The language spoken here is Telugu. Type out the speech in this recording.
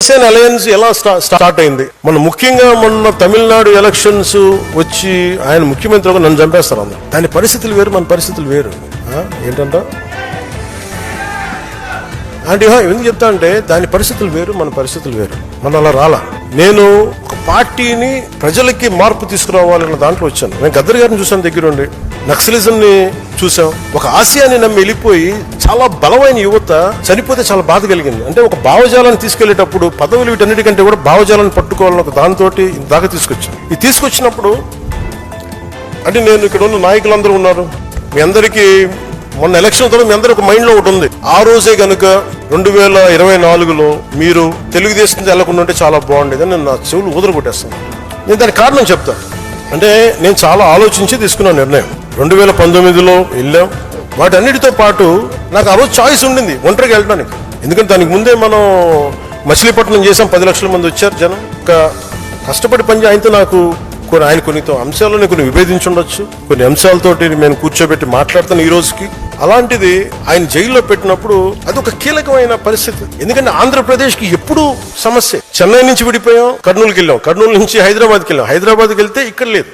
జనసేన అలయన్స్ ఎలా స్టార్ట్ అయింది? ముఖ్యంగా మొన్న తమిళనాడు ఎలక్షన్స్ వచ్చి ఆయన ముఖ్యమంత్రిగా నన్ను చంపేస్తారు అందరు. దాని పరిస్థితులు వేరు, మన పరిస్థితులు వేరు. ఏంటంట అంటే ఎందుకు చెప్తా అంటే దాని పరిస్థితులు వేరు, మన పరిస్థితులు వేరు. మనం అలా రాలా. నేను ఒక పార్టీని ప్రజలకి మార్పు తీసుకురావాలన్న దాంట్లో వచ్చాను. నేను గద్దర్ గారిని చూసాను దగ్గరుండి, నక్సలిజం ని చూసాం. ఒక ఆశయాన్ని నమ్మి వెళ్ళిపోయి చాలా బలమైన యువత చనిపోతే చాలా బాధ కలిగింది. అంటే ఒక భావజాలాన్ని తీసుకెళ్లేటప్పుడు పదవులు వీటన్నిటికంటే కూడా భావజాలాన్ని పట్టుకోవాలని ఒక దాంతో దాకా తీసుకొచ్చాను. ఇది తీసుకొచ్చినప్పుడు అంటే నేను ఇక్కడ ఉన్న నాయకులందరూ ఉన్నారు, మీ అందరికీ మొన్న ఎలక్షన్ తర్వాత మీ అందరూ ఒక మైండ్ లో ఒకటి ఉంది. ఆ రోజే కనుక 2024లో మీరు తెలుగుదేశం వెళ్ళకుండా ఉంటే చాలా బాగుండేది అని నేను నా చెవులు ఊదర కొట్టేస్తాను. నేను దానికి కారణం చెప్తాను. అంటే నేను చాలా ఆలోచించి తీసుకున్న నిర్ణయం. 2019లో వెళ్ళాం. వాటన్నిటితో పాటు నాకు ఆ రోజు చాయిస్ ఉండింది ఒంటరికి వెళ్ళడానికి. ఎందుకంటే దానికి ముందే మనం మచిలీపట్నం చేసాం, 10 లక్షల మంది వచ్చారు జనం. ఇంకా కష్టపడి పని ఆయనతో నాకు ఆయన కొన్ని అంశాలను కొన్ని విభేదించుండొచ్చు, కొన్ని అంశాలతోటి నేను కూర్చోబెట్టి మాట్లాడుతాను ఈ రోజుకి. అలాంటిది ఆయన జైల్లో పెట్టినప్పుడు అది ఒక కీలకమైన పరిస్థితి. ఎందుకంటే ఆంధ్రప్రదేశ్కి ఎప్పుడు సమస్య. చెన్నై నుంచి విడిపోయాం, కర్నూలుకి వెళ్ళాం, కర్నూలు నుంచి హైదరాబాద్కి వెళ్ళాం, హైదరాబాద్కి వెళ్తే ఇక్కడ లేదు.